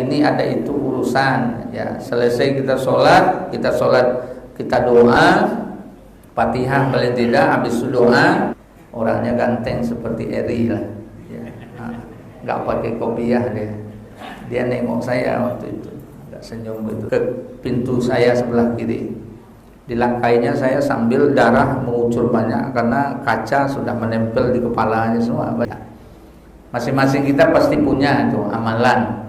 ini ada itu urusan ya. Selesai kita sholat, kita doa Fatihah paling tidak, habis doa orangnya ganteng seperti Eri lah ya. Nggak pakai kopiah dia nengok saya waktu itu, nggak senyum itu ke pintu saya sebelah kiri. Dilangkainya saya sambil darah mengucur banyak karena kaca sudah menempel di kepalanya semua. Masing-masing kita pasti punya itu amalan.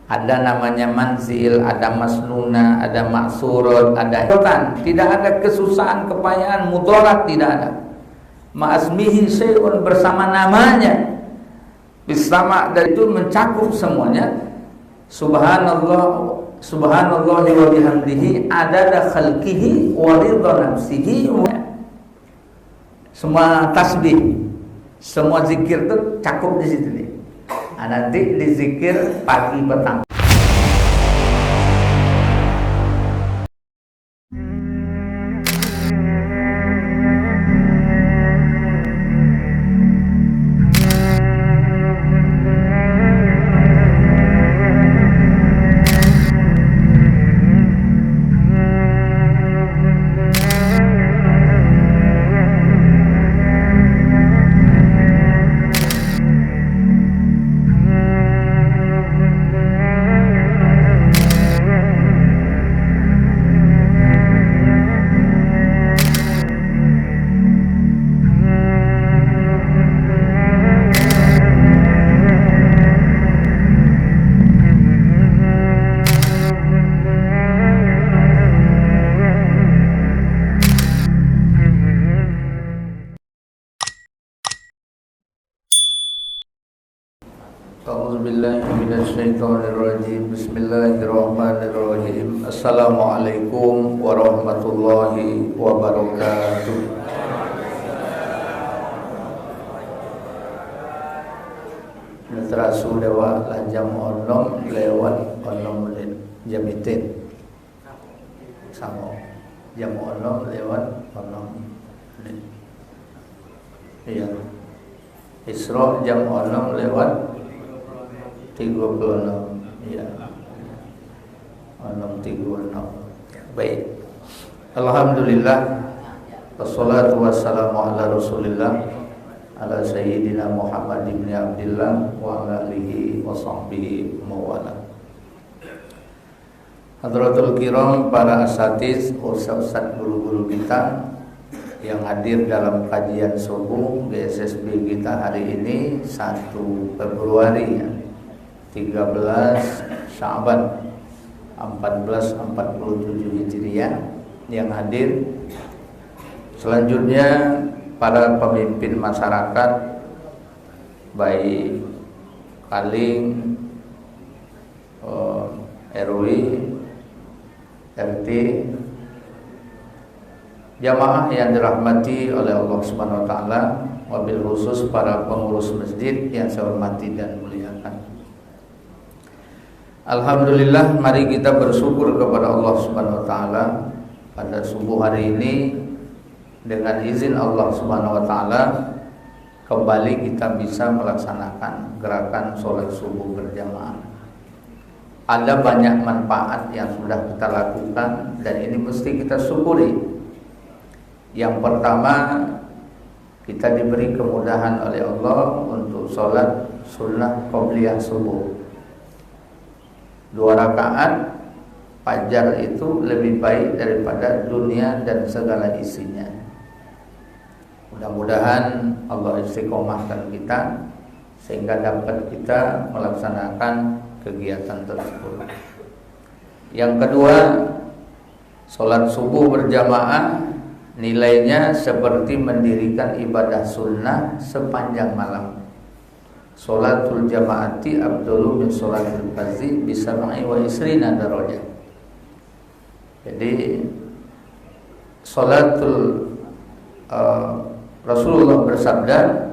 Ada namanya manzil, ada masnuna, ada maksurat, ada hitan. Tidak ada kesusahan, kepayahan, mudarat, tidak ada. Ma'asmihi syai'un, bersama namanya. Bersama dari itu mencakup semuanya. Subhanallah, subhanallahi wa bihamdihi adada khalqihi wa ridha nafsihi. Semua tasbih, semua zikir itu cakup di situ nih. Nanti dizikir pagi petang. A'udzubillahiminasyaitonirrajim. Bismillahirrahmanirrahim. Assalamualaikum warahmatullahi wabarakatuh. Terasu dewa lajam onom lewat onom menit jamitin sama jam onom lewat onom menit. Iya. Isra jam onom lewat 36 ya. 36. Baik. Alhamdulillah wassalatu wassalamu ala Rasulillah ala sayyidina Muhammad ibn Abdillah wa ala alihi wa sahbihi mawala. Hadratul kiram, para asatiz, ustaz-ustaz, guru-guru kita yang hadir dalam kajian subuh GSSB kita hari ini 1 Februari 13 Sya'ban 1447 Hijriah yang hadir. Selanjutnya para pemimpin masyarakat baik Kaling, RW, RT, jamaah yang dirahmati oleh Allah Subhanahu wa taala, wabil khusus para pengurus masjid yang saya hormati dan muliakan. Alhamdulillah, mari kita bersyukur kepada Allah Subhanahu wa taala pada subuh hari ini. Dengan izin Allah Subhanahu wa taala kembali kita bisa melaksanakan gerakan sholat subuh berjamaah. Ada banyak manfaat yang sudah kita lakukan dan ini mesti kita syukuri. Yang pertama, kita diberi kemudahan oleh Allah untuk sholat sunnah qobliyah subuh 2 rakaat. Fajar itu lebih baik daripada dunia dan segala isinya. Mudah-mudahan Allah istiqomahkan kita sehingga dapat kita melaksanakan kegiatan tersebut. Yang kedua, sholat subuh berjamaah nilainya seperti mendirikan ibadah sunnah sepanjang malam. Sholatul jamaati afdalu min sholatil fardhi bi 27 darajah. Jadi sholatul Rasulullah bersabda,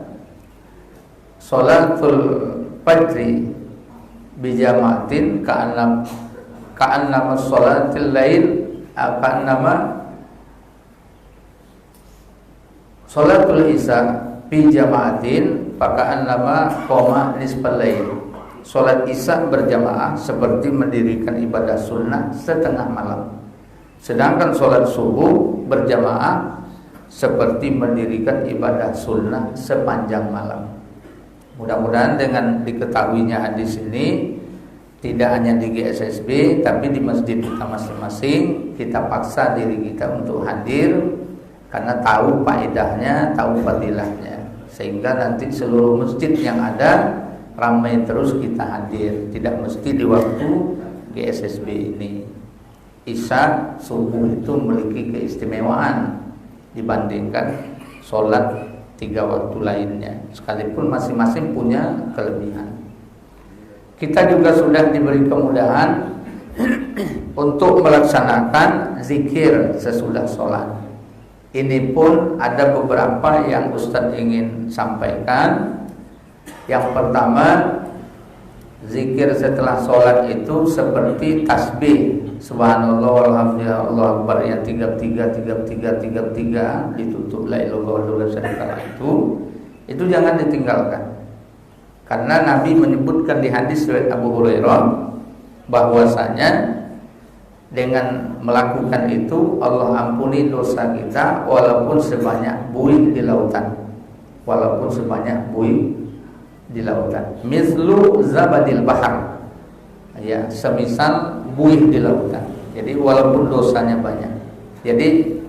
sholatul fajri bi jamaatin ka'annama sholatil lail ka'annama sholatul isya bi jamaatin paka'annama qoma nisfal lail. sholat isya berjamaah seperti mendirikan ibadah sunnah setengah malam. Sedangkan sholat subuh berjamaah seperti mendirikan ibadah sunnah sepanjang malam. Mudah-mudahan dengan diketahuinya hadis ini, tidak hanya di GSSB tapi di masjid kita masing-masing, kita paksa diri kita untuk hadir karena tahu faedahnya, tahu fadilahnya, sehingga nanti seluruh masjid yang ada ramai terus kita hadir, tidak mesti di waktu GSSB ini. Isya subuh itu memiliki keistimewaan dibandingkan sholat 3 waktu lainnya, sekalipun masing-masing punya kelebihan. Kita juga sudah diberi kemudahan untuk melaksanakan zikir sesudah sholat. Ini pun ada beberapa yang Ustadz ingin sampaikan. Yang pertama, zikir setelah sholat itu seperti tasbih subhanallah walhamdulillah Allahu akbar yang 33 ditutup la ilaha illallah itu jangan ditinggalkan. Karena Nabi menyebutkan di hadis riwayat Abu Hurairah bahwasanya dengan melakukan itu Allah ampuni dosa kita walaupun sebanyak buih di lautan. Walaupun sebanyak buih di lautan. Mislu zabadil bahar. Ya, semisal buih di lautan. Jadi walaupun dosanya banyak. Jadi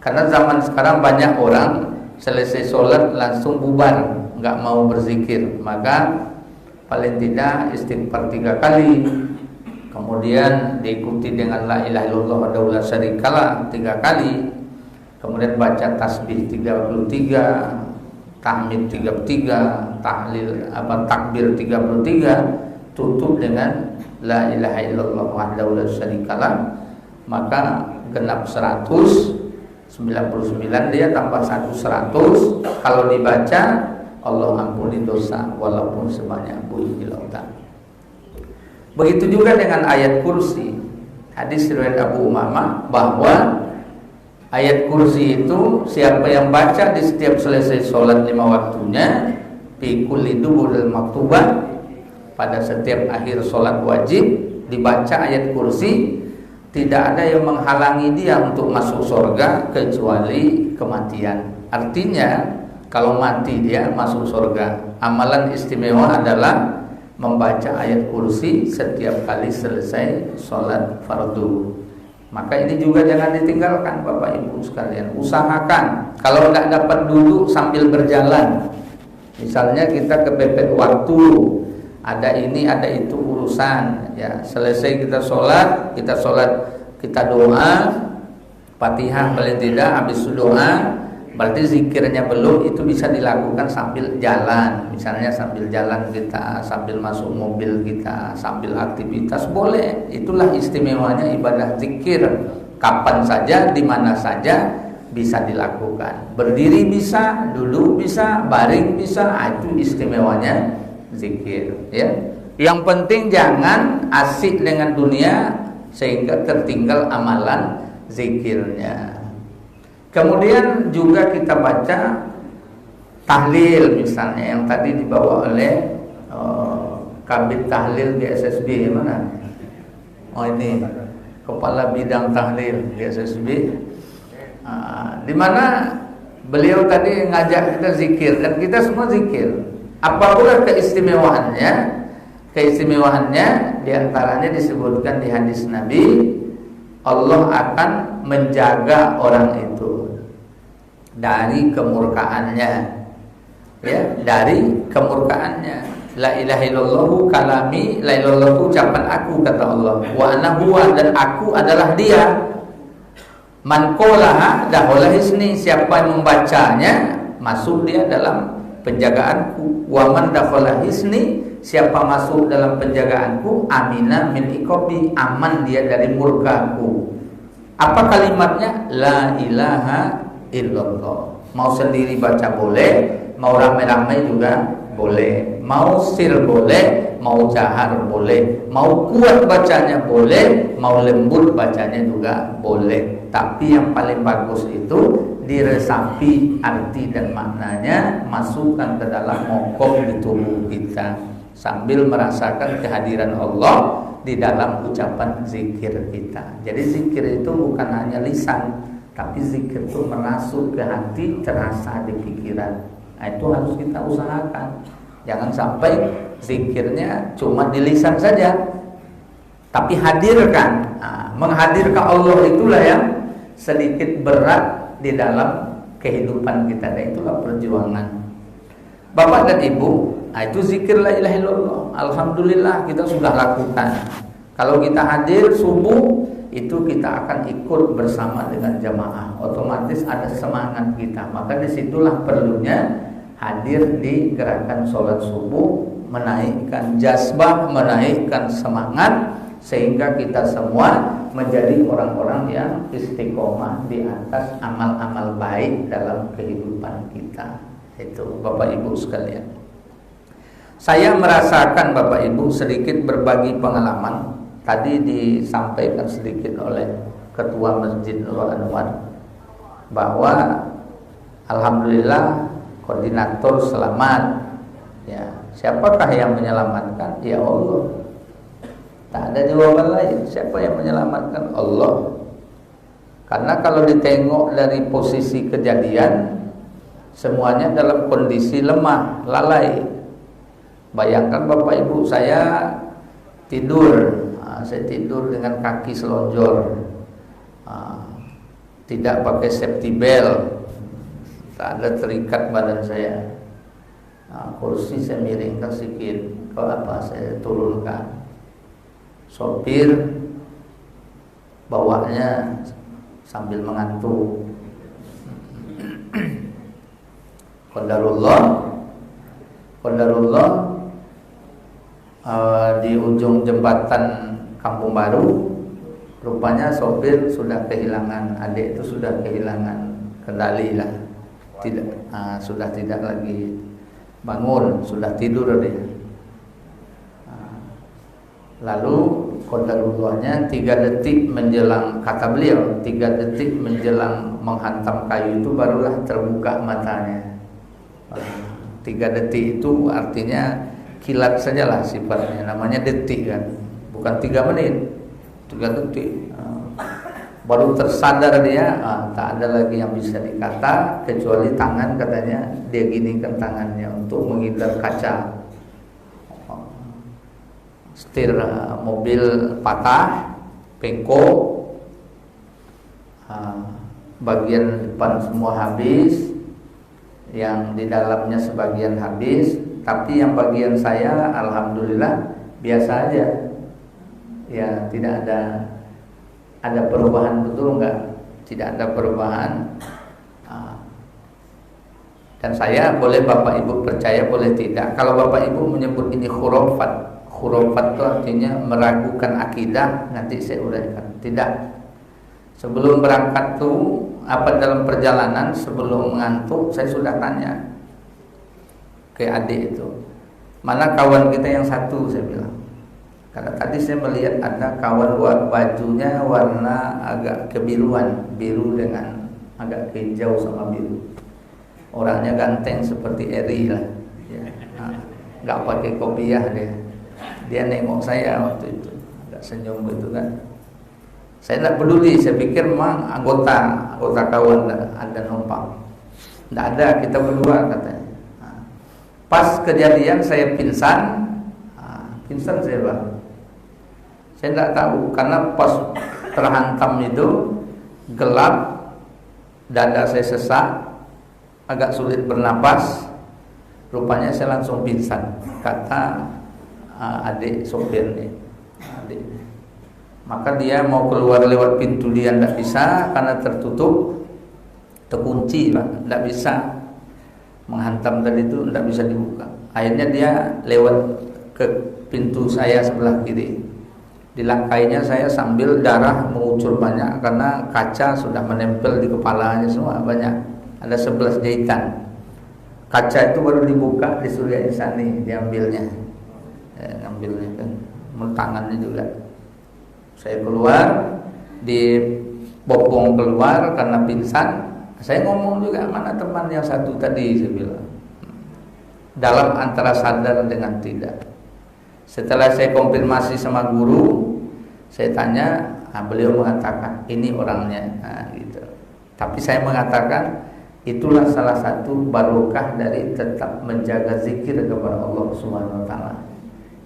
karena zaman sekarang banyak orang selesai sholat langsung bubar, nggak mau berzikir, maka paling tidak istighfar 3 kali, kemudian diikuti dengan la ilaha illallah wahdahu la syarikalah 3 kali, kemudian baca tasbih 33, tahmid 33, tahlil takbir 33, tutup dengan la ilaha illallah wahdahu la syarikalah, maka genap 100, 99 dia tambah 100. Kalau dibaca Allah ampuni dosa walaupun sebanyak buih di lautan. Begitu juga dengan ayat kursi. Hadis riwayat Abu Umamah bahwa ayat kursi itu siapa yang baca di setiap selesai sholat 5 waktunya, fi kulli duburil maktubah, pada setiap akhir sholat wajib dibaca ayat kursi, tidak ada yang menghalangi dia untuk masuk surga kecuali kematian. Artinya kalau mati dia masuk surga. Amalan istimewa adalah membaca ayat kursi setiap kali selesai sholat fardu. Maka ini juga jangan ditinggalkan Bapak Ibu sekalian. Usahakan kalau tidak dapat duduk sambil berjalan. Misalnya kita kepepet waktu, ada ini ada itu urusan, ya selesai kita sholat, kita doa Fatihah paling tidak, habis doa berarti zikirnya belum, itu bisa dilakukan sambil jalan. Misalnya sambil jalan kita, sambil masuk mobil kita, sambil aktivitas boleh. Itulah istimewanya ibadah zikir. Kapan saja, di mana saja bisa dilakukan. Berdiri bisa, duduk bisa, baring bisa, itu istimewanya zikir, ya. Yang penting jangan asik dengan dunia sehingga tertinggal amalan zikirnya. Kemudian juga kita baca tahlil misalnya yang tadi dibawa oleh Kabid Tahlil di SSB mana? Oh ini kepala bidang tahlil di SSB. Di mana beliau tadi ngajak kita zikir dan kita semua zikir. Apa pula keistimewaannya? Keistimewaannya diantaranya disebutkan di hadis Nabi, Allah akan menjaga orang itu dari kemurkaannya, ya, dari kemurkaannya. La ilaha illallah kalami, la ilaha illallah ucapan aku, kata Allah. Wa ana huwa, dan aku adalah dia. Man qolaha dakhala hisni, siapa yang membacanya masuk dia dalam penjagaanku. Wa man dakhala hisni, siapa masuk dalam penjagaanku, amina min iqabi, aman dia dari murkaku. Apa kalimatnya? La ilaha illallah. Mau sendiri baca boleh, mau ramai-ramai juga boleh, mau sir boleh, mau jahar boleh, mau kuat bacanya boleh, mau lembut bacanya juga boleh. Tapi yang paling bagus itu diresapi arti dan maknanya, masukkan ke dalam mokok di tubuh kita. sambil merasakan kehadiran Allah di dalam ucapan zikir kita. Jadi zikir itu bukan hanya lisan, tapi zikir itu merasuk ke hati, terasa di pikiran. Nah, itu harus kita usahakan. Jangan sampai zikirnya cuma di lisan saja, tapi hadirkan. Nah, menghadirkan Allah itulah yang sedikit berat di dalam kehidupan kita. Dan itulah perjuangan Bapak dan Ibu. Nah, itu zikir la ilaha illallah. Alhamdulillah kita sudah lakukan. Kalau kita hadir subuh, itu kita akan ikut bersama dengan jamaah. Otomatis ada semangat kita. Maka disitulah perlunya hadir di gerakan sholat subuh, menaikkan jazbah, menaikkan semangat, sehingga kita semua menjadi orang-orang yang istiqomah di atas amal-amal baik dalam kehidupan kita. Itu Bapak Ibu sekalian. Saya merasakan Bapak Ibu sedikit berbagi pengalaman. Tadi disampaikan sedikit oleh Ketua Masjid Nurul Anwar bahwa alhamdulillah koordinator selamat. Ya, siapakah yang menyelamatkan? Ya Allah. Tak ada jawaban lain. Siapa yang menyelamatkan? Allah. Karena kalau ditengok dari posisi kejadian, semuanya dalam kondisi lemah, lalai. Bayangkan Bapak Ibu, saya tidur. Saya tidur dengan kaki selonjor, tidak pakai safety belt, tak ada terikat badan saya. Kursi saya miringkan sedikit, kalau apa saya turunkan. Sopir bawanya sambil mengantuk. Qadarullah di ujung jembatan Kampung Baru, rupanya sopir sudah kehilangan, adik itu sudah kehilangan kendali lah, sudah tidak lagi bangun, sudah tidur dia. Lalu qadarullahnya 3 detik menjelang, kata beliau 3 detik menjelang menghantam kayu itu barulah terbuka matanya. 3 detik itu artinya kilat sajalah sifatnya, namanya detik kan, bukan 3 menit, 3 detik. Baru tersadar dia, tak ada lagi yang bisa dikata kecuali tangan, katanya dia ginikan tangannya untuk menghindar kaca. Setir mobil patah, bengkok, bagian depan semua habis, yang di dalamnya sebagian habis, tapi yang bagian saya alhamdulillah biasa aja. Ya, tidak ada perubahan, betul enggak? Tidak ada perubahan. Dan saya, boleh Bapak Ibu percaya boleh tidak, kalau Bapak Ibu menyebut ini khurafat. Khurafat itu artinya meragukan akidah, nanti saya uraikan. Tidak. Sebelum berangkat tuh, apa dalam perjalanan sebelum mengantuk, saya sudah tanya ke adik itu, mana kawan kita yang satu, saya bilang. Karena tadi saya melihat ada kawan bajunya warna agak kebiruan, biru dengan agak hijau sama biru. Orangnya ganteng seperti Eri lah, ya. Nggak pakai kopiah dia. Dia nengok saya waktu itu, agak senyum gitu kan. Saya tidak peduli, saya pikir memang anggota kawan ada numpang. Tidak ada, kita berdua katanya. Pas kejadian saya pingsan saya Bang. Saya tidak tahu karena pas terhantam itu gelap, dada saya sesak, agak sulit bernapas. Rupanya saya langsung pingsan, kata adik sopir nih. Maka dia mau keluar lewat pintu, dia tidak bisa karena tertutup, terkunci Pak, tidak bisa. Menghantam tadi itu tidak bisa dibuka. Akhirnya dia lewat ke pintu saya sebelah kiri. Dilangkainya saya sambil darah mengucur banyak karena kaca sudah menempel di kepalanya semua, banyak. Ada 11 jahitan. Kaca itu baru dibuka, disuruh insani diambilnya. Ngambilnya kan, tangannya juga. Saya keluar, dibopong keluar karena pingsan. Saya ngomong juga, mana teman yang satu tadi, saya bilang. Dalam antara sadar dengan tidak. Setelah saya konfirmasi sama guru, saya tanya, beliau mengatakan ini orangnya, gitu. Tapi saya mengatakan itulah salah satu barokah dari tetap menjaga zikir kepada Allah Subhanahu wa taala.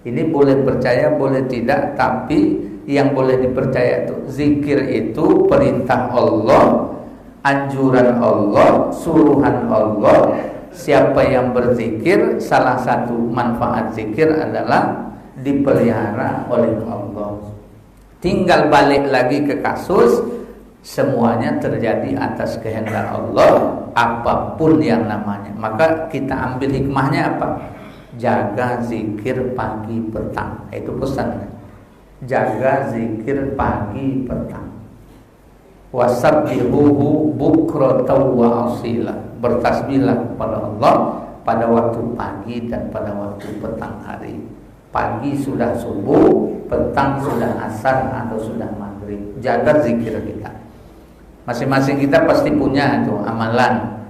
Ini boleh percaya, boleh tidak, tapi yang boleh dipercaya itu zikir itu perintah Allah, anjuran Allah, suruhan Allah. Siapa yang berzikir, salah satu manfaat zikir adalah dipelihara oleh Allah. Tinggal balik lagi ke kasus, semuanya terjadi atas kehendak Allah, apapun yang namanya. Maka kita ambil hikmahnya apa? Jaga zikir pagi petang. Itu pesannya. Jaga zikir pagi petang. Wasabbihuhu bukratan wa asila. Bertasbihlah kepada Allah pada waktu pagi dan pada waktu petang hari. Pagi sudah subuh, petang sudah asar atau sudah maghrib. Jaga zikir kita. Masing-masing kita pasti punya itu amalan.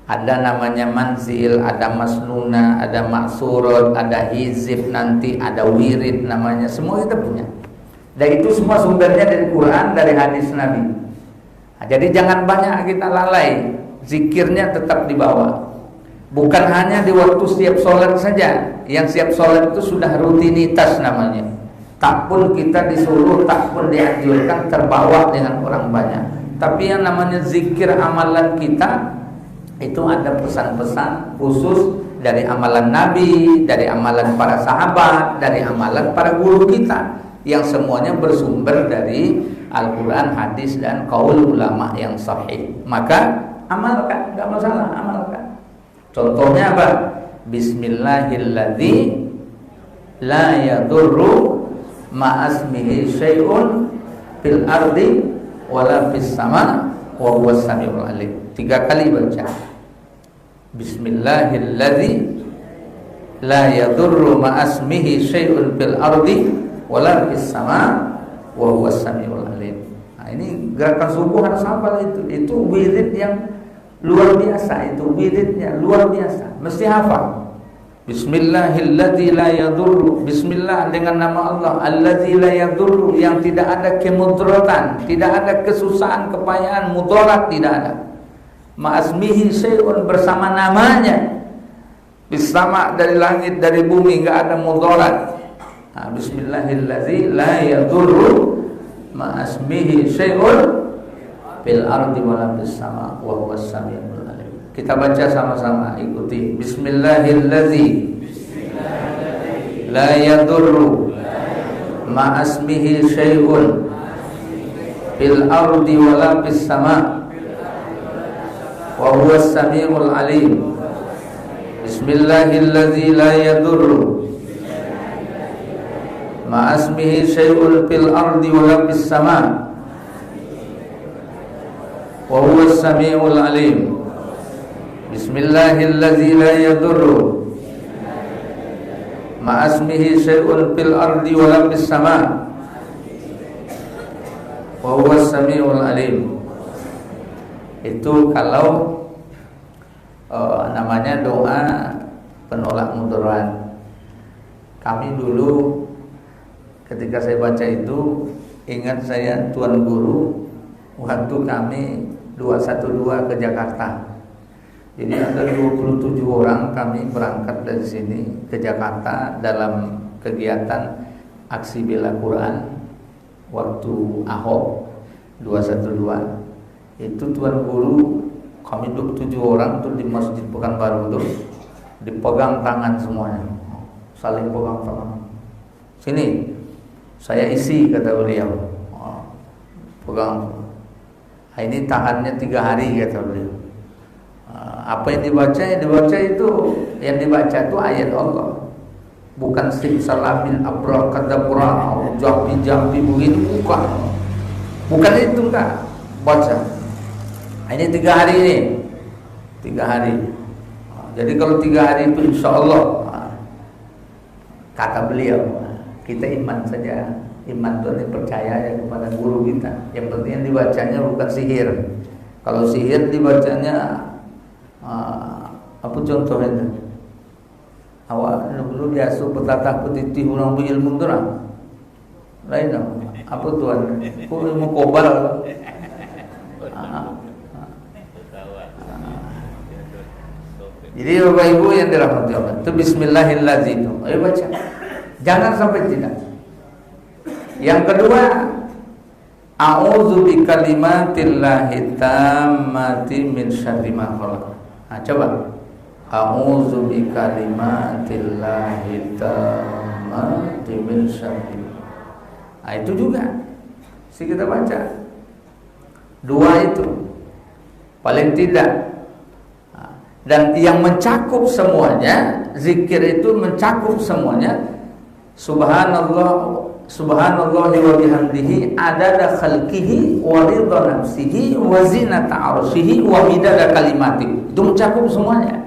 Ada namanya manzil, ada masnuna, ada maksurat, ada hizib, nanti ada wirid namanya. Semua kita punya. Dan itu semua sumbernya dari Quran, dari hadis Nabi. Jadi jangan banyak kita lalai. Zikirnya tetap dibawa. Bukan hanya di waktu setiap sholat saja. Yang setiap sholat itu sudah rutinitas namanya. Tak pun kita disuruh, tak pun dianjurkan terbawa dengan orang banyak. Tapi yang namanya zikir amalan kita, itu ada pesan-pesan khusus dari amalan Nabi, dari amalan para sahabat, dari amalan para guru kita, yang semuanya bersumber dari Al-Quran, hadis, dan qaul ulama yang sahih. Maka amalkan, gak masalah, amalkan. Contohnya apa? Bismillahilladzi la yadurru ma'asmihi syai'un fil ardi wala fis sama wa huwas samiul alim. 3 kali baca. Bismillahilladzi la yadurru ma'asmihi syai'un fil ardi wala fis sama wa huwas samiul alim. Nah, ini gerakan subuh harus hafal itu. Itu wirid yang luar biasa, itu wiridnya luar biasa. Mesti hafal. Bismillahilladzi la yadurru. Bismillah dengan nama Allah, alladzi la yadurru, yang tidak ada kemudaratan, tidak ada kesusahan, kepayahan, mudarat tidak ada. Ma'asmihi syai'un, bersama namanya. Bisama dari langit, dari bumi, enggak ada mudarat. Nah, bismillahilladzi la yadurru ma'asmihi syai'un fil ardi wala fis sama wa huwas samiul alim. Kita baca sama-sama, ikuti. Bismillahilladzi la yadurru ma'asmihi syai'un fil ardi wala fis sama wa huwas samiul alim. Bismillahilladzi la yadurru ma'asmihi syai'un fil ardi wala fis sama wa huwas samiul alim. Bismillahilladzi la yadurru ma'asmihi syai'un fil ardi wala fis sama wa huwas samiul alim. Itu kalau namanya doa penolak mudarat. Kami dulu ketika saya baca itu, ingat saya tuan guru waktu kami 212 ke Jakarta. Jadi ada 27 orang kami berangkat dari sini ke Jakarta dalam kegiatan aksi bela Quran waktu Ahok 212. Itu tuan guru, kami 27 orang tuh di Masjid Pekanbaru tuh dipegang tangan semuanya, saling pegang tangan. Sini, saya isi, kata beliau. Pegang. Nah, ini tahannya 3 hari, kata beliau. Apa yang dibaca? Yang dibaca itu ayat Allah, bukan simsalabil abrakadabra, jampi begini, bukan itu, enggak. Baca. Ini 3 hari ini, 3 hari. Jadi kalau 3 hari itu insya Allah, kata beliau, kita iman saja. Iman itu percaya ya kepada guru kita. Yang penting dibacanya bukan sihir. Kalau sihir dibacanya apa contohnya? Awak dulu biasa petata petiti ulang ilmu tu lah. Lain dah. Apa tuan? Kau ilmu kobal. Jadi Bapak Ibu yang dirahmati Allah, itu Bismillahirrahmanirrahim. Ayo baca. Jangan sampai tidak. Yang kedua, A'udzu bikalimatillahi tammati min syarri ma khalaq. Nah, coba. A'udzu bikalimatillahi tammati min syarri. Nah, itu juga. Kita baca. Dua itu. Paling tidak. Dan yang mencakup semuanya, zikir itu mencakup semuanya. Subhanallah wa bihamdihi adada khalqihi wa ridha nafsihi wa zinata arsyihi wa midada kalimati. Itu mencakup semuanya.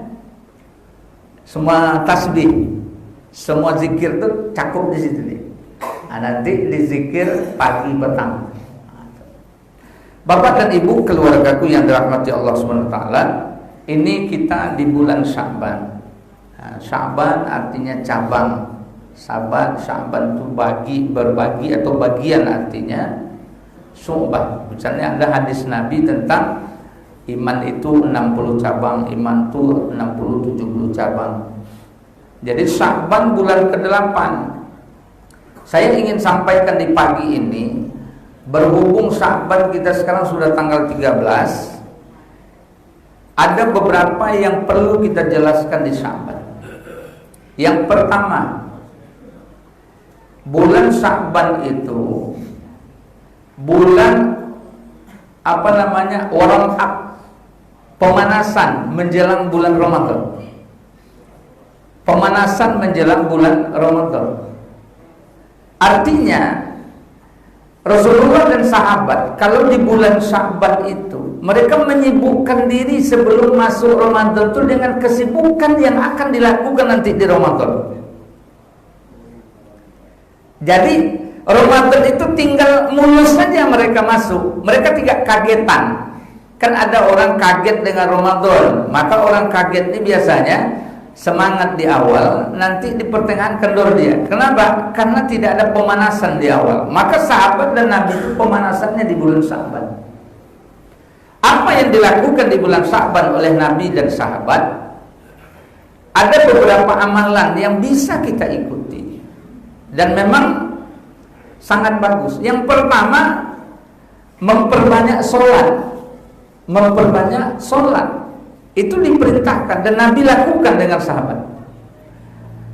Semua tasbih, semua zikir itu cakup di situ nih. Nanti dizikir pagi petang. Bapak dan Ibu keluargaku yang dirahmati Allah Subhanahu wa taala, ini kita di bulan Sya'ban. Sya'ban artinya cabang. Sya'ban itu berbagi atau bagian artinya su'bah. Misalnya ada hadis Nabi tentang iman itu 60 cabang, iman itu 60-70 cabang. Jadi Sya'ban bulan ke-8. Saya ingin sampaikan di pagi ini, berhubung Sya'ban kita sekarang sudah tanggal 13, ada beberapa yang perlu kita jelaskan di Sya'ban. Yang pertama, bulan Sya'ban itu bulan warm up, pemanasan menjelang bulan Ramadan. Pemanasan menjelang bulan Ramadan. Artinya Rasulullah dan sahabat kalau di bulan Sya'ban itu mereka menyibukkan diri sebelum masuk Ramadan itu dengan kesibukan yang akan dilakukan nanti di Ramadan. Jadi Ramadan itu tinggal mulus saja mereka masuk. Mereka tidak kagetan. Kan ada orang kaget dengan Ramadan. Maka orang kaget ini biasanya semangat di awal, nanti di pertengahan kendor dia. Kenapa? Karena tidak ada pemanasan di awal. Maka sahabat dan Nabi itu pemanasannya di bulan Sya'ban. Apa yang dilakukan di bulan Sya'ban oleh Nabi dan sahabat? Ada beberapa amalan yang bisa kita ikuti dan memang sangat bagus. Yang pertama, memperbanyak sholat. Memperbanyak sholat itu diperintahkan dan Nabi lakukan dengan sahabat.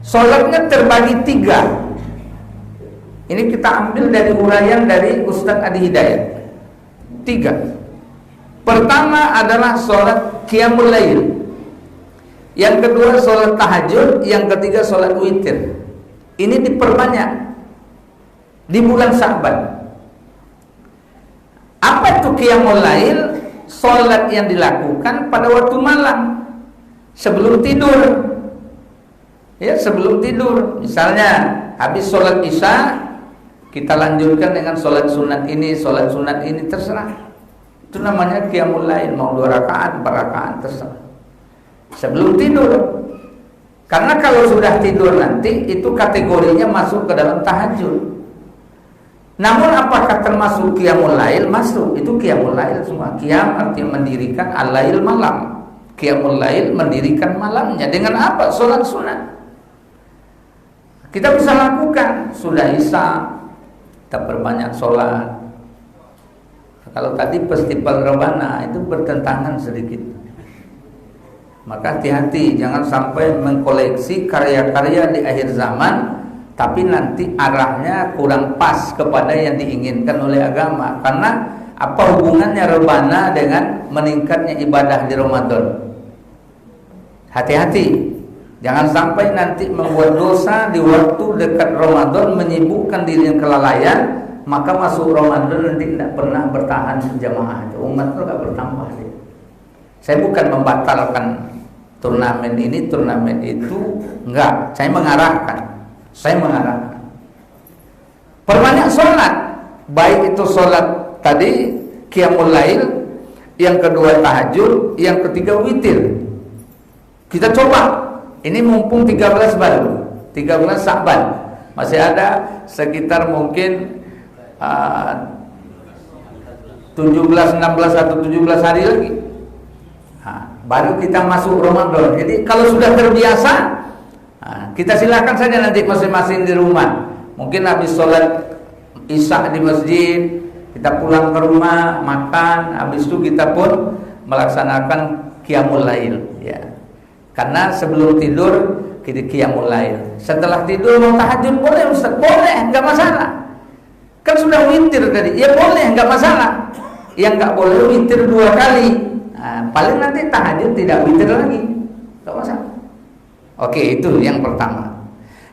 Sholatnya terbagi 3. Ini kita ambil dari uraian dari Ustadz Adi Hidayat. 3. Pertama adalah sholat qiyamul lail. Yang kedua sholat tahajud. Yang ketiga sholat witir. Ini diperbanyak di bulan Sya'ban. Apa itu qiyamul lail? Salat yang dilakukan pada waktu malam sebelum tidur. Ya, sebelum tidur. Misalnya habis sholat Isya, kita lanjutkan dengan sholat sunat ini, terserah. Itu namanya qiyamul lail, mau 2 rakaat, 4 rakaat, terserah. Sebelum tidur. Karena kalau sudah tidur nanti itu kategorinya masuk ke dalam tahajud. Namun apakah termasuk qiyamul lail? Masuk. Itu qiyamul lail semua. Qiyam artinya mendirikan, al-lail malam. Qiyamul lail mendirikan malamnya. Dengan apa? Sholat sunat. Kita bisa lakukan. Sudah Isya, kita perbanyak sholat. Kalau tadi festival Rebana itu bertentangan sedikit. Maka hati-hati, jangan sampai mengkoleksi karya-karya di akhir zaman, tapi nanti arahnya kurang pas kepada yang diinginkan oleh agama. Karena apa hubungannya Rebana dengan meningkatnya ibadah di Ramadan? Hati-hati, jangan sampai nanti membuat dosa di waktu dekat Ramadan, menyibukkan diri yang kelalaian, maka masuk Ramadan nanti tidak pernah bertahan jamaah. Umat itu tidak bertambah. Saya bukan membatalkan turnamen ini, turnamen itu, enggak. Saya mengarahkan. Perbanyak sholat, baik itu sholat tadi qiyamul lail, yang kedua tahajud, yang ketiga witir. Kita coba Ini mumpung 13 baru, 13 Sya'ban. Masih ada sekitar mungkin 17, 16 atau 17 hari lagi. Baru kita masuk Ramadan. Jadi kalau sudah terbiasa, kita silakan saja nanti masing-masing di rumah. Mungkin habis sholat Isya di masjid, kita pulang ke rumah, makan, habis itu kita pun melaksanakan Qiyamul Lail, ya. Karena sebelum tidur kita Qiyamul Lail. Setelah tidur mau tahajud boleh Ustaz? Boleh, enggak masalah. Kan sudah witir tadi. Ya boleh, enggak masalah. Yang enggak boleh witir 2 kali. Paling nanti tahajud tidak witir lagi. Enggak masalah. Oke, itu yang pertama.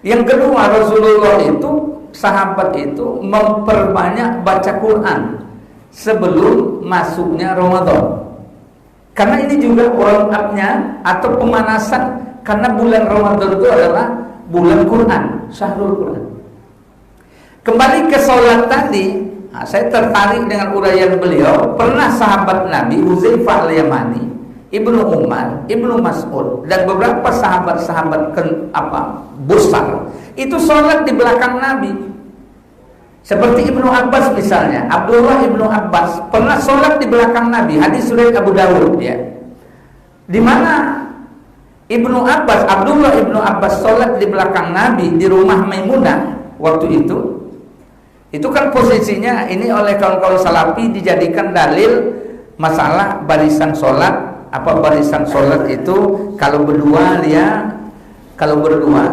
Yang kedua, Rasulullah itu, sahabat itu memperbanyak baca Quran sebelum masuknya Ramadan. Karena ini juga warm up-nya atau pemanasan, karena bulan Ramadan itu adalah bulan Quran, Syahrul Quran. Kembali ke sholat tadi, saya tertarik dengan uraian beliau. Pernah sahabat Nabi Hudzaifah al-Yamani, Ibnu Umar, Ibnu Mas'ud, dan beberapa sahabat-sahabat besar itu sholat di belakang Nabi. Seperti Ibnu Abbas misalnya, Abdullah Ibnu Abbas pernah sholat di belakang Nabi. Hadis riwayat Abu Dawud, ya. Di mana Abdullah Ibnu Abbas sholat di belakang Nabi di rumah Maimunah waktu itu. Itu kan posisinya ini oleh kawan-kawan Salafi dijadikan dalil masalah barisan sholat. Apa barisan sholat itu kalau berdua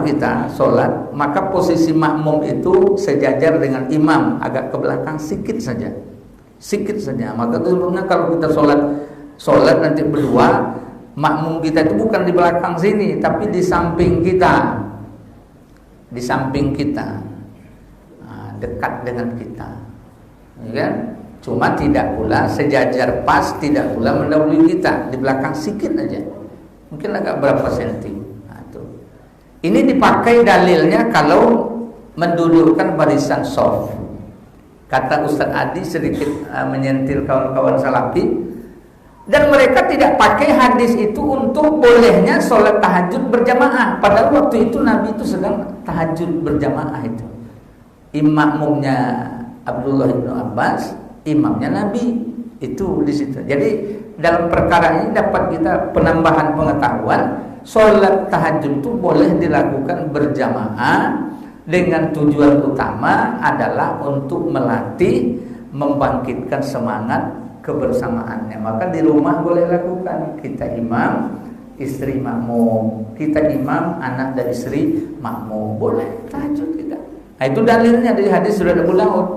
kita sholat, maka posisi makmum itu sejajar dengan imam, agak ke belakang sedikit saja. Maka sebenarnya kalau kita sholat nanti berdua, makmum kita itu bukan di belakang sini, tapi di samping kita, dekat dengan kita, ya kan? Cuma tidak pula sejajar pas, tidak pula mendahului kita, di belakang sedikit aja, mungkin agak berapa senti. Ini dipakai dalilnya kalau mendudukkan barisan shaf. Kata Ustaz Adi sedikit menyentil kawan-kawan Salafi, dan mereka tidak pakai hadis itu untuk bolehnya sholat tahajud berjamaah. Padahal waktu itu Nabi itu sedang tahajud berjamaah itu. Imamnya Abdullah bin Abbas, imamnya Nabi itu di situ. Jadi dalam perkara ini dapat kita penambahan pengetahuan. Sholat tahajud itu boleh dilakukan berjamaah dengan tujuan utama adalah untuk melatih, membangkitkan semangat kebersamaannya. Maka di rumah boleh lakukan. Kita imam, istri makmum. Kita imam, anak dan istri makmum. Boleh tahajud kita. Nah, itu dalilnya dari hadis surat Abu Dawud.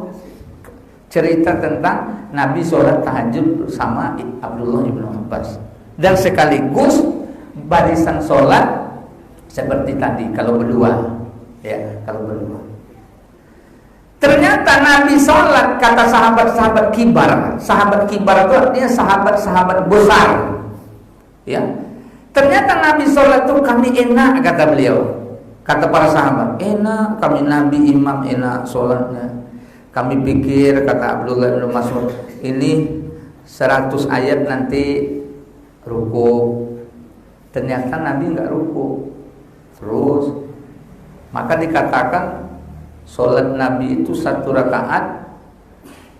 Cerita tentang Nabi sholat tahajud bersama Abdullah bin Abbas. Dan sekaligus barisan sholat seperti tadi kalau berdua, ya, kalau berdua. Ternyata Nabi sholat, kata sahabat-sahabat kibar. Sahabat kibar itu artinya sahabat-sahabat besar, ya. Ternyata Nabi sholat itu kami enak, kata beliau. Kata para sahabat, enak kami Nabi imam, enak sholatnya. Kami pikir, kata Abdullah bin Mas'ud, ini 100 ayat nanti ruku. Ternyata Nabi enggak ruku. Terus maka dikatakan sholat Nabi itu 1 rakaat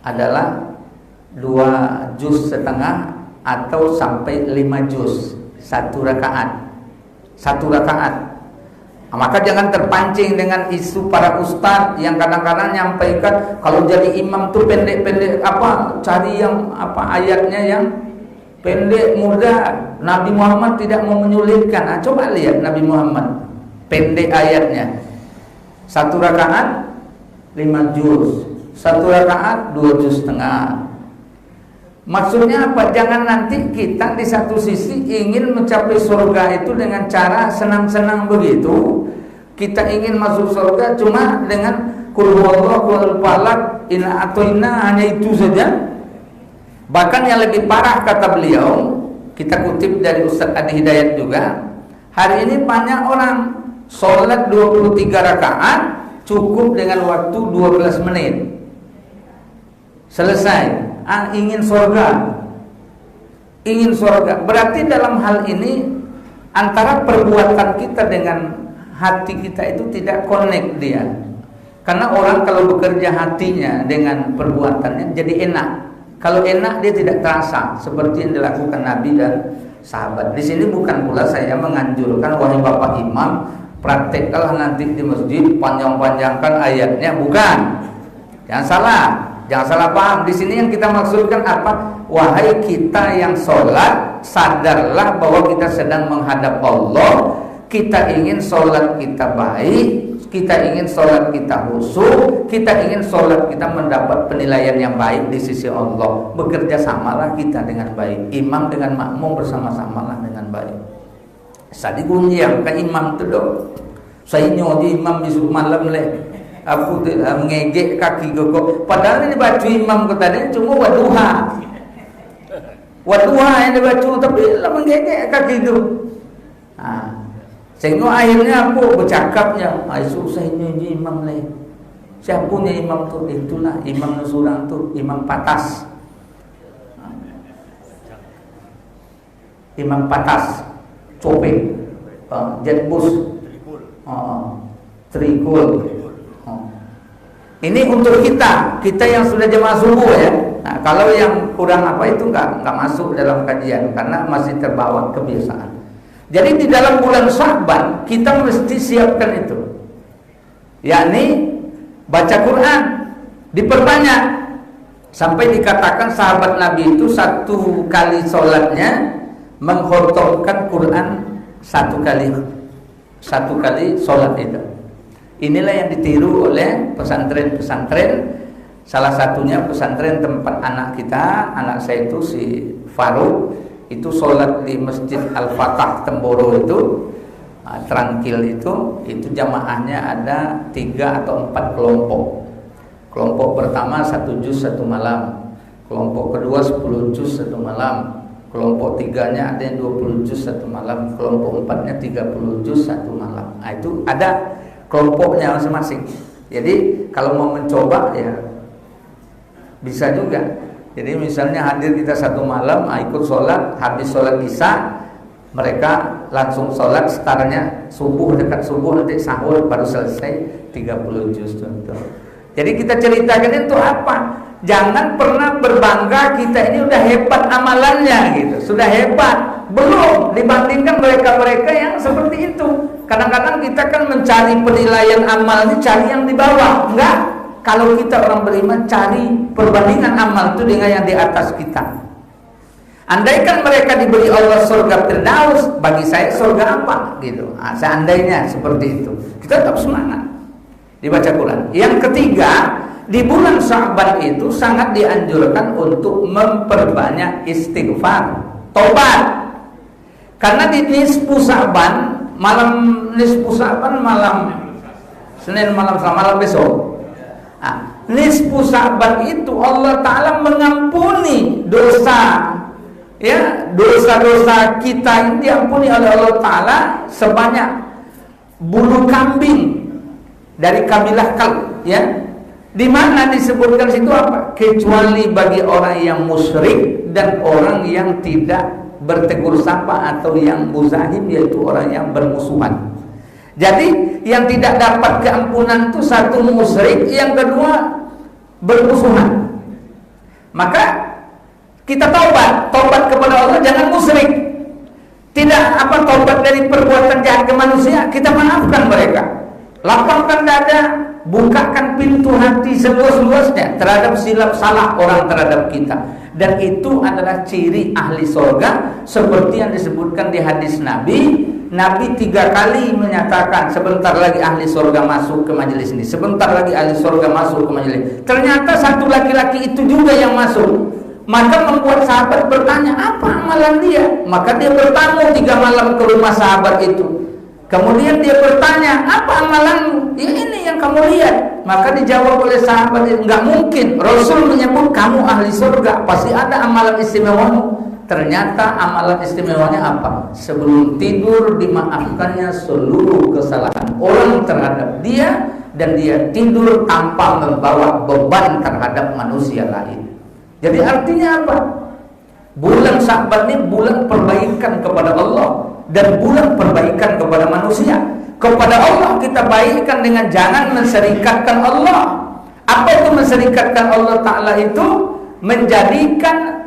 adalah 2,5 juz atau sampai 5 juz 1 rakaat. 1 rakaat. Maka jangan terpancing dengan isu para ustadz yang kadang-kadang nyampaikan kalau jadi imam tuh pendek-pendek, cari yang ayatnya yang pendek, mudah. Nabi Muhammad tidak mau menyulitkan. Coba lihat Nabi Muhammad, pendek ayatnya. 1 rakaat 5 juz, 1 rakaat 2,5 juz. Maksudnya apa? Jangan nanti kita di satu sisi ingin mencapai surga itu dengan cara senang-senang begitu. Kita ingin masuk surga cuma dengan qul huwallahu, qul falaq, inna atoina, hanya itu saja. Bahkan yang lebih parah kata beliau, kita kutip dari Ustaz Adi Hidayat juga, hari ini banyak orang sholat 23 rakaat cukup dengan waktu 12 menit selesai. Ingin surga, berarti dalam hal ini antara perbuatan kita dengan hati kita itu tidak connect dia. Karena orang kalau bekerja hatinya dengan perbuatannya jadi enak. Kalau enak dia tidak terasa seperti yang dilakukan Nabi dan sahabat. Di sini bukan pula saya menganjurkan wahai Bapak Imam praktekkanlah nanti di masjid panjang-panjangkan ayatnya, bukan. Jangan salah paham. Di sini yang kita maksudkan apa? Wahai kita yang sholat, sadarlah bahwa kita sedang menghadap Allah. Kita ingin sholat kita baik, kita ingin sholat kita khusyuk, kita ingin sholat kita mendapat penilaian yang baik di sisi Allah. Bekerja samalah kita dengan baik, imam dengan makmum bersama-samalah dengan baik. Sadi kunjang ke imam tu dok. Saya nyoji imam besok malam leh. Aku tu ngegek kaki gogok. Padahal ini baju imam kita ni cuma waduha. Waduha yang dibaca tapi lah menggegek kaki tu. Sehingga akhirnya aku bercakapnya, susah nyoji imam leh. Siapanya imam tu? Itulah imam seorang tu, imam patas. Imam patas, copeng, jetbus, trikul. Ini untuk kita yang sudah jemaah subuh ya. Nah, kalau yang kurang apa itu enggak masuk dalam kajian karena masih terbawa kebiasaan. Jadi di dalam bulan Sya'ban kita mesti siapkan itu, yakni baca Quran diperbanyak sampai dikatakan sahabat Nabi itu satu kali sholatnya mengkhotomkan Quran satu kali sholat itu. Inilah yang ditiru oleh pesantren-pesantren. Salah satunya pesantren tempat anak saya itu si Faruk. Itu sholat di Masjid Al-Fatah Temboro itu, Trangkil itu jamaahnya ada 3 atau 4 kelompok. Kelompok pertama 1 juz 1 malam, kelompok kedua 10 juz 1 malam, kelompok tiganya ada yang 20 juz 1 malam, kelompok 4-nya 30 juz 1 malam. Nah, itu ada kelompoknya masing-masing. Jadi kalau mau mencoba ya bisa juga. Jadi misalnya hadir kita 1 malam, ikut sholat, habis sholat isya mereka langsung sholat, startnya subuh, dekat subuh nanti sahur baru selesai 30 juz contoh. Jadi kita ceritakan itu apa? Jangan pernah berbangga kita ini udah hebat amalannya gitu, sudah hebat. Belum dibandingkan mereka-mereka yang seperti itu. Kadang-kadang kita kan mencari penilaian amal ini cari yang di bawah, enggak. Kalau kita orang beriman cari perbandingan amal itu dengan yang di atas kita. Andaikan mereka diberi Allah surga Firdaus, bagi saya surga apa gitu. Seandainya seperti itu, kita tetap semangat dibaca Quran. Yang ketiga, di bulan Sya'ban itu sangat dianjurkan untuk memperbanyak istighfar, taubat. Karena di nisfu Sya'ban, malam Senin malam besok. Nisfu Sya'ban itu Allah Ta'ala mengampuni dosa, ya, dosa-dosa kita ini diampuni oleh Allah Ta'ala sebanyak bulu kambing dari kabilah Kalb, ya. Di mana disebutkan situ apa? Kecuali bagi orang yang musyrik dan orang yang tidak bertegur sapa atau yang muzahim, yaitu orang yang bermusuhan. Jadi yang tidak dapat keampunan itu satu musyrik, yang kedua bermusuhan. Maka kita taubat kepada Allah, jangan musyrik. Tidak taubat dari perbuatan jahat ke manusia, kita maafkan mereka. Lapangkan dada, bukakan pintu hati seluas-luasnya terhadap silap salah orang terhadap kita. Dan itu adalah ciri ahli surga, seperti yang disebutkan di hadis Nabi. Nabi 3 kali menyatakan sebentar lagi ahli surga masuk ke majelis ini, sebentar lagi ahli surga masuk ke majelis. Ternyata satu laki-laki itu juga yang masuk. Maka membuat sahabat bertanya, apa amalan dia? Maka dia bertamu 3 malam ke rumah sahabat itu. Kemudian dia bertanya, apa amalanmu? Ya ini yang kamu lihat. Maka dijawab oleh sahabat, enggak mungkin. Rasul menyebut kamu ahli surga, pasti ada amalan istimewamu. Ternyata amalan istimewanya apa? Sebelum tidur dimaafkannya seluruh kesalahan orang terhadap dia, dan dia tidur tanpa membawa beban terhadap manusia lain. Jadi artinya apa? Bulan Sya'ban ini bulan perbaikan kepada Allah, dan bulan perbaikan kepada manusia. Kepada Allah kita baikkan dengan jangan menserikatkan Allah. Apa itu menserikatkan Allah Ta'ala itu? Menjadikan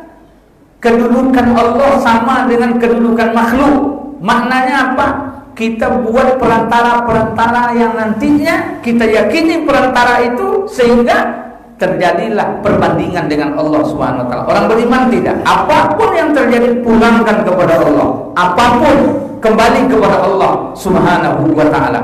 kedudukan Allah sama dengan kedudukan makhluk. Maknanya apa? Kita buat perantara-perantara yang nantinya kita yakini perantara itu sehingga terjadilah perbandingan dengan Allah Subhanahu wa taala. Orang beriman tidak. Apapun yang terjadi pulangkan kepada Allah. Apapun kembali kepada Allah Subhanahu wa taala.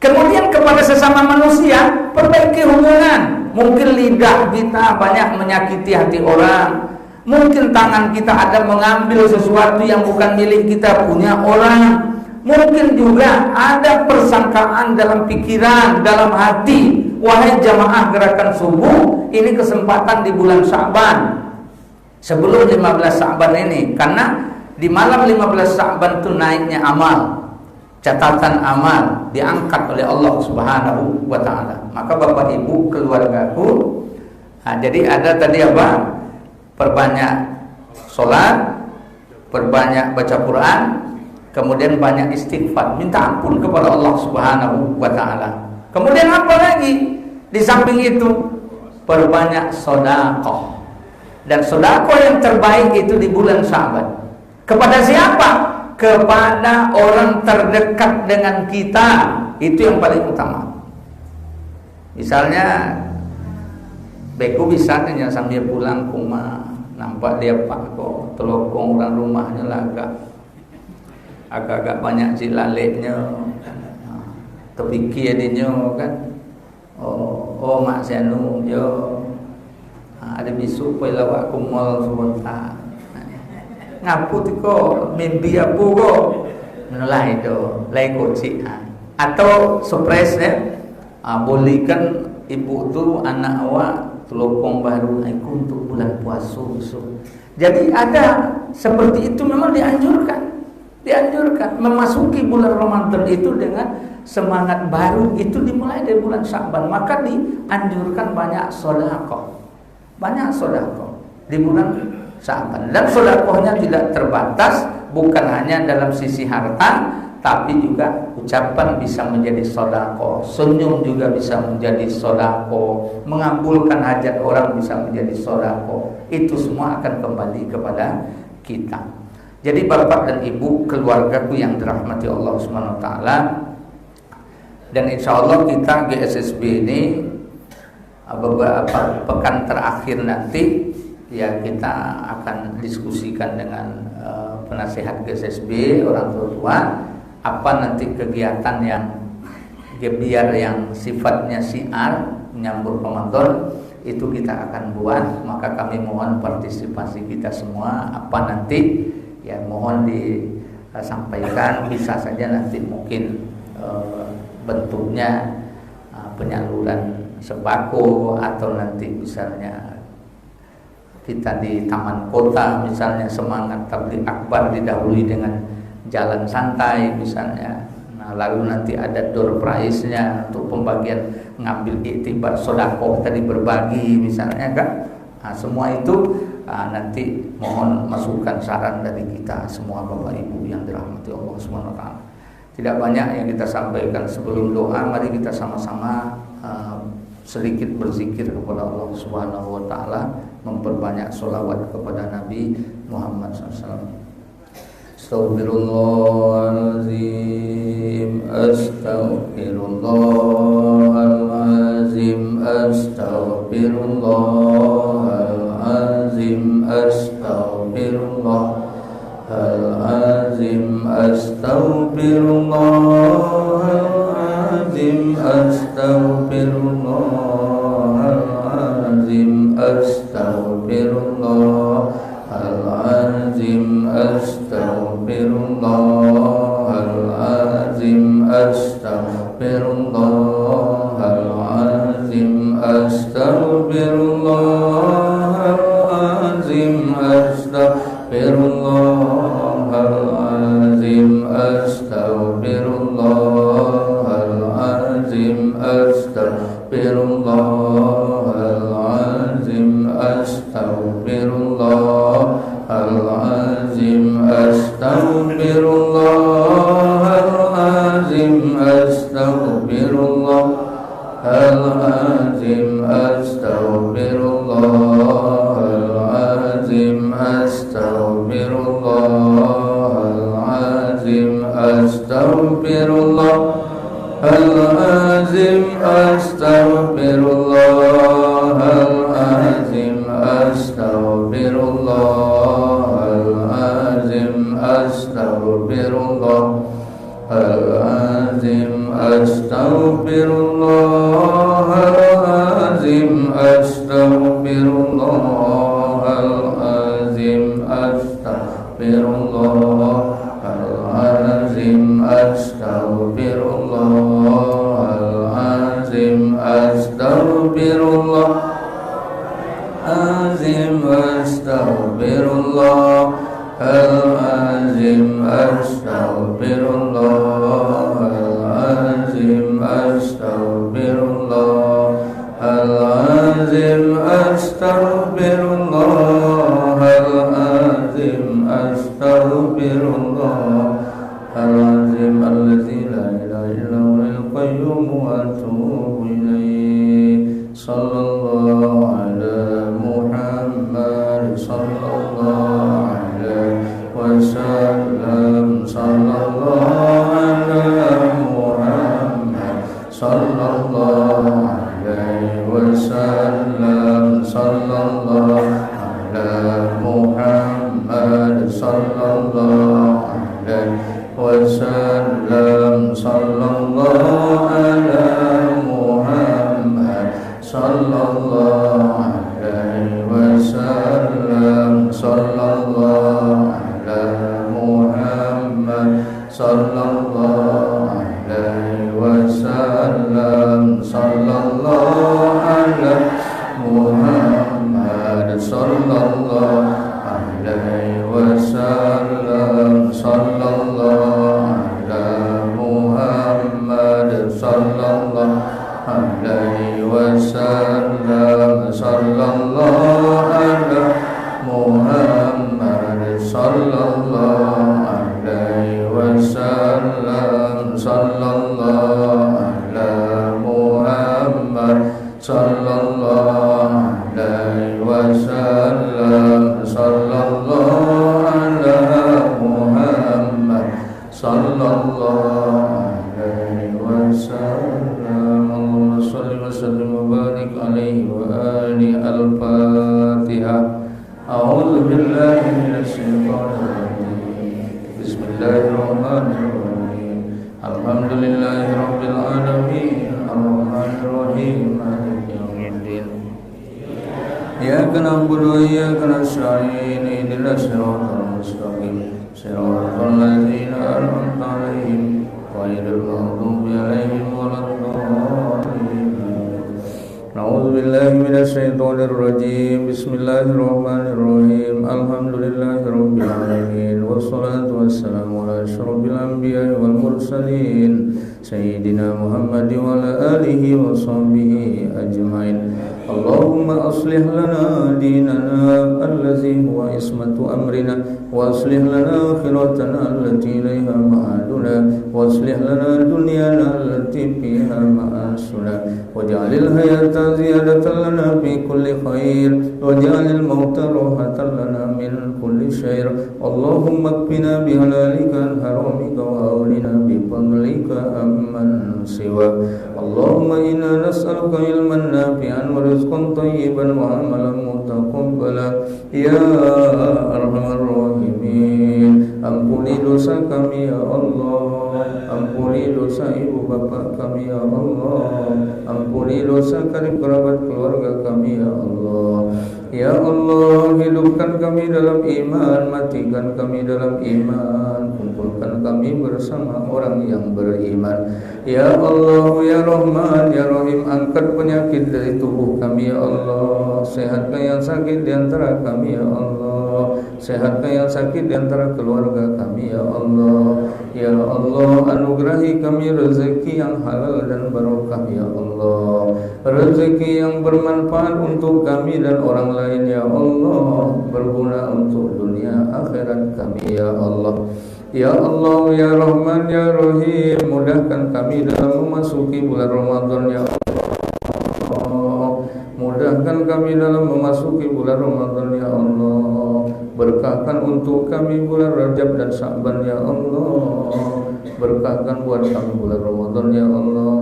Kemudian kepada sesama manusia perbaiki hubungan. Mungkin lidah kita banyak menyakiti hati orang. Mungkin tangan kita ada mengambil sesuatu yang bukan milik kita punya orang. Mungkin juga ada persangkaan dalam pikiran, dalam hati. Wahai jamaah gerakan subuh, ini kesempatan di bulan Sya'ban. Sebelum 15 Sya'ban ini, karena di malam 15 Sya'ban itu naiknya amal. Catatan amal diangkat oleh Allah Subhanahu wa taala. Maka Bapak Ibu keluargaku, jadi ada tadi apa? Perbanyak sholat, perbanyak baca Quran, kemudian banyak istighfar, minta ampun kepada Allah Subhanahu wa taala. Kemudian apa lagi? Di samping itu perbanyak sedekah. Dan sedekah yang terbaik itu di bulan Sya'ban. Kepada siapa? Kepada orang terdekat dengan kita. Itu yang paling utama. Misalnya beku bisa nih sambil pulang rumah, nampak dia pak kok telokong orang rumahnya lah agak banyak cilaleknya, terpikir dia kan, oh mak senu yo ada bisu pay lawak kumol sebentar, ngapu tiko mimpi apa kok menolak itu lain koci, atau surprise ya, bolehkan ibu tu anak awak telokong baru aku untuk bulan puasa besok. Jadi ada seperti itu memang dianjurkan memasuki bulan Ramadan itu dengan semangat baru. Itu dimulai dari bulan Sya'ban. Maka dianjurkan banyak sedekah di bulan Sya'ban. Dan sedekahnya tidak terbatas, bukan hanya dalam sisi harta, tapi juga ucapan bisa menjadi sedekah, senyum juga bisa menjadi sedekah, mengabulkan hajat orang bisa menjadi sedekah. Itu semua akan kembali kepada kita. Jadi bapak dan ibu keluargaku yang dirahmati Allah Subhanahu wa taala, dan insya Allah kita GSSB ini beberapa pekan terakhir nanti ya kita akan diskusikan dengan penasihat GSSB, orang tua, apa nanti kegiatan yang biar yang sifatnya syiar menyambut Ramadan itu kita akan buat. Maka kami mohon partisipasi kita semua. Apa nanti ya mohon disampaikan, bisa saja nanti mungkin bentuknya penyaluran sembako, atau nanti misalnya kita di taman kota misalnya semangat tabligh akbar didahului dengan jalan santai misalnya. Nah, lalu nanti ada door prize-nya untuk pembagian ngambil iktibar sedekah tadi berbagi misalnya kan. Nah, semua itu nanti mohon masukan saran dari kita semua Bapak Ibu yang dirahmati Allah Subhanahu wa taala. Tidak banyak yang kita sampaikan sebelum doa, mari kita sama-sama sedikit berzikir kepada Allah Subhanahu wa taala, memperbanyak sholawat kepada Nabi Muhammad SAW. Astaghfirullahaladzim, astaghfirullahaladzim, astaghfirullahaladzim, astaghfirullahaladzim, astaghfirullahaladzim, astaghfirullahaladzim, astaghfirullahaladzim, astaghfirullahaladzim, astaghfirullahaladzim, astaghfirullahaladzim, astaghfirullahaladzim, astaghfirullahaladzim, astaghfirullahaladzim, astaghfirullahaladzim, astaghfirullah. astaghfirullahalazim, astaghfirullahalazim, astaghfirullahalazim, astaghfirullahalazim, astaghfirullahalazim, astaghfirullahalazim, astaghfirullahalazim, astaghfirullahalazim, astaghfirullahalazim, astaghfirullahalazim, astaghfirullahalazim, astaghfirullahalazim, astaghfirullahalazim, astaghfirullahalazim, astaghfirullahalazim, astaghfirullahalazim, alladzi la ilaha illa huwal qayyum wa atubu ilaih. Sallallahu ala Muhammad, sallallahu alaihi wasallam, sallallahu ala Muhammad, sallallahu alaihi wasallam, sallallahu ala Muhammad, sallallahu alaihi wasallam, sallallahu ala Muhammad, sallallahu alaihi wasallam, sallallahu ala Muhammad, sallallahu alaihi wasallam, sallallahu ala Muhammad, sallallahu alaihi wasallam, sallallahu ala Muhammad, sallallahu alaihi wasallam, sallallahu ala Muhammad, sallallahu alaihi wasallam, sallallahu ala Muhammad, sallallahu alaihi wasallam, sallallahu ala Muhammad, sallallahu alaihi wasallam. Allahumma shalli wa sallim wa barik alaihi wa alihi. Al-Fatihah. A'udzu billahi minasy syaithanir rajim. Bismillahirrahmanirrahim. Alhamdulillahi rabbil alamin. Ar-Rahmanir Rahim. Maliki yaumiddin. Iyyaka na'budu wa iyyaka nasta'in. Ihdinas siratal mustaqim. Siratal ladzina an'amta 'alaihim ghairil maghdubi 'alaihim waladdallin. A'udzu billahi minasy syaithanir rajim. Bismillahirrahmanirrahim. Alhamdulillahi rabbil alamin. Wassalatu wassalamu ala asyrofil anbiya'i wal mursalin sayyidina Muhammad wa ala alihi wa sahbihi ajmain. Allahumma aslih lana dinana allazi huwa ismatu amrina wa aslih lana akhiratana allati ilaiha ma'aduna wa aslih lana dunyana allati fiha ma'asuna waj'alil hayata ziyadatan lana fi kulli khair waj'alil mauta rahatan lana min kulli syarr. Allahumma qina bihalalika an haramika wa awlina bi fadlika amman siwa. Allahumma inna nas'aluka ilman nafi'an wa rizqan thayyiban wa amalan mutaqabbala ya arhamar rahimin. Ampuni dosa kami ya Allah, ampuni dosa ibu bapa kami ya Allah, ampuni dosa karib kerabat keluarga kami ya Allah. Ya Allah, hidupkan kami dalam iman, matikan kami dalam iman, kumpulkan kami bersama orang yang beriman. Ya Allah, ya Rahman, ya Rahim, angkat penyakit dari tubuh kami ya Allah. Sehatkan yang sakit di antara kami ya Allah, sehatkan yang sakit di antara keluarga kami ya Allah. Ya Allah, anugerahi kami rezeki yang halal dan barokah ya Allah, rezeki yang bermanfaat untuk kami dan orang lain ya Allah, berguna untuk dunia akhirat kami ya Allah. Ya Allah, ya Rahman, ya Rahim, mudahkan kami dalam memasuki bulan Ramadan ya Allah. mudahkan kami dalam memasuki bulan Ramadan ya Allah. Berkahkan untuk kami bulan Rajab dan Sya'ban ya Allah. Berkahkan buat kami bulan Ramadan ya Allah.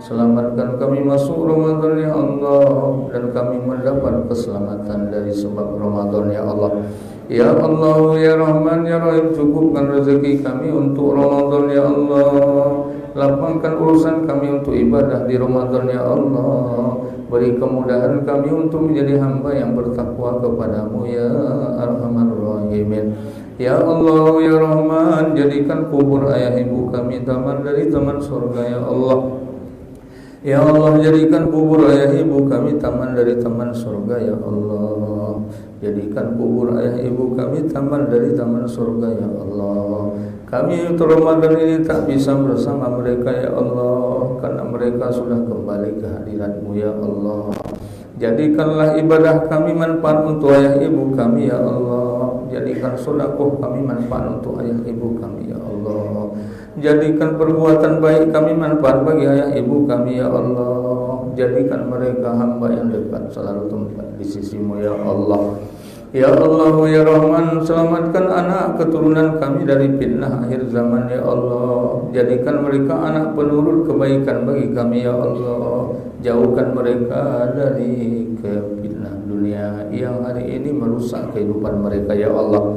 Selamatkan kami masuk Ramadan ya Allah, dan kami mendapat keselamatan dari sebab Ramadan ya Allah. Ya Allah ya Rahman ya Rahim, cukupkan rezeki kami untuk Ramadan ya Allah. Lapangkan urusan kami untuk ibadah di Ramadan ya Allah. Beri kemudahan kami untuk menjadi hamba yang bertakwa kepadamu ya Arhamar Rahimin. Ya Allah ya Rahman, jadikan kubur ayah ibu kami taman dari taman surga ya Allah. Ya Allah, jadikan kubur ayah ibu kami taman dari taman surga ya Allah. Jadikan kubur ayah ibu kami taman dari taman surga ya Allah. Kami untuk Ramadan ini tak bisa bersama mereka ya Allah, karena mereka sudah kembali ke hadirat-Mu ya Allah. Jadikanlah ibadah kami manfaat untuk ayah ibu kami ya Allah. Jadikan sedekah kami manfaat untuk ayah ibu kami ya Allah. Jadikan perbuatan baik kami manfaat bagi ayah ibu kami ya Allah. Jadikan mereka hamba yang dekat selalu tempat di sisi-Mu ya Allah. Ya Allah ya Rahman, selamatkan anak keturunan kami dari fitnah akhir zaman ya Allah. Jadikan mereka anak penurut kebaikan bagi kami ya Allah. Jauhkan mereka dari fitnah dunia yang hari ini merusak kehidupan mereka ya Allah.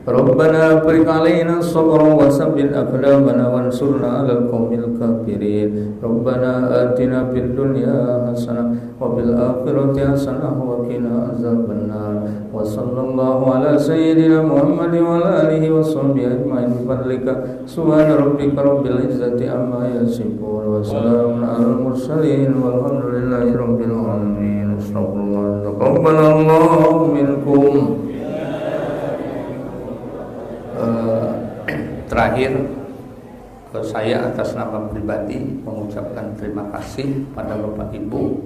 Rabbana afriq alaina sabran wa sabbit aqdamana wansurna 'alal qaumil kafirin. Rabbana atina fid dunya hasanah wa fil akhirati hasanah wa qina azabannar. Wa sallallahu ala sayyidina Muhammadin wa ala alihi wa sahbihi ajma'in bi fadlika. Subhana rabbika rabbil izzati amma yasifun wa salamun 'alal mursalin walhamdulillahi rabbil alamin. Astagfirullah. Taqabbalallahu minkum. Terakhir, saya atas nama pribadi mengucapkan terima kasih pada Bapak Ibu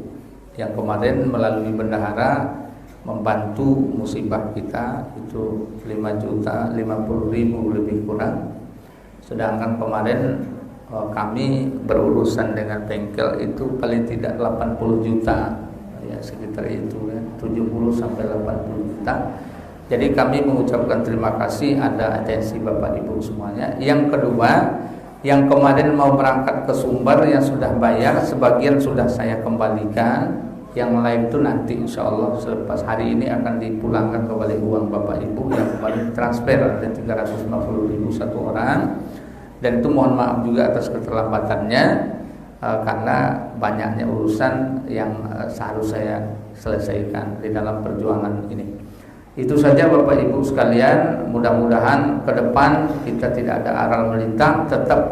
yang kemarin melalui bendahara membantu musibah kita itu 5.050.000 lebih kurang. Sedangkan kemarin kami berurusan dengan bengkel itu paling tidak 80 juta ya, sekitar itu ya, 70 sampai 80 juta. Jadi kami mengucapkan terima kasih, ada atensi Bapak Ibu semuanya. Yang kedua, yang kemarin mau berangkat ke Sumber yang sudah bayar, sebagian sudah saya kembalikan. Yang lain itu nanti insya Allah selepas hari ini akan dipulangkan kembali uang Bapak Ibu yang kemarin transfer ada 350.000 satu orang. Dan itu mohon maaf juga atas keterlambatannya karena banyaknya urusan yang seharusnya saya selesaikan di dalam perjuangan ini. Itu saja Bapak Ibu sekalian, mudah-mudahan ke depan kita tidak ada aral melintang, tetap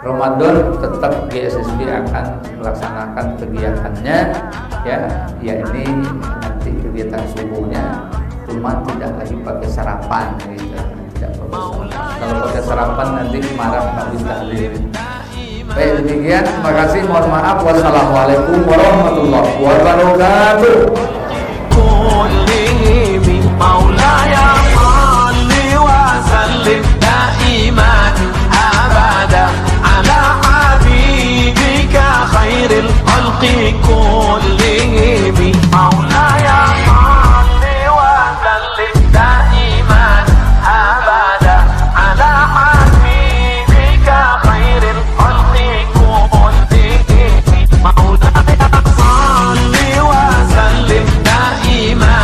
Ramadan, tetap GSSB akan melaksanakan kegiatannya ya ini nanti kegiatan subuhnya, cuma tidak lagi pakai sarapan gitu. Tidak pakai sarapan. Kalau pakai sarapan nanti marah habis tahdir. Baik, demikian, terima kasih, mohon maaf. Wassalamualaikum warahmatullahi wabarakatuh. مولاي صل وسلم دائما أبدا على حبيبك خير الخلق كلهم. مولاي صل وسلم دائما أبدا على حبيبك خير الخلق كلهم. مولاي صل وسلم دائما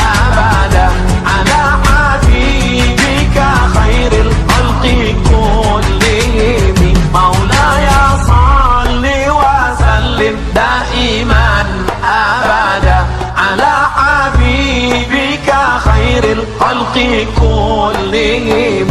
أبدا على حبيبك خير الخلق كلهم. مولاي صل وسلم دائما أبدا على حبيبك خير الخلق كلهم.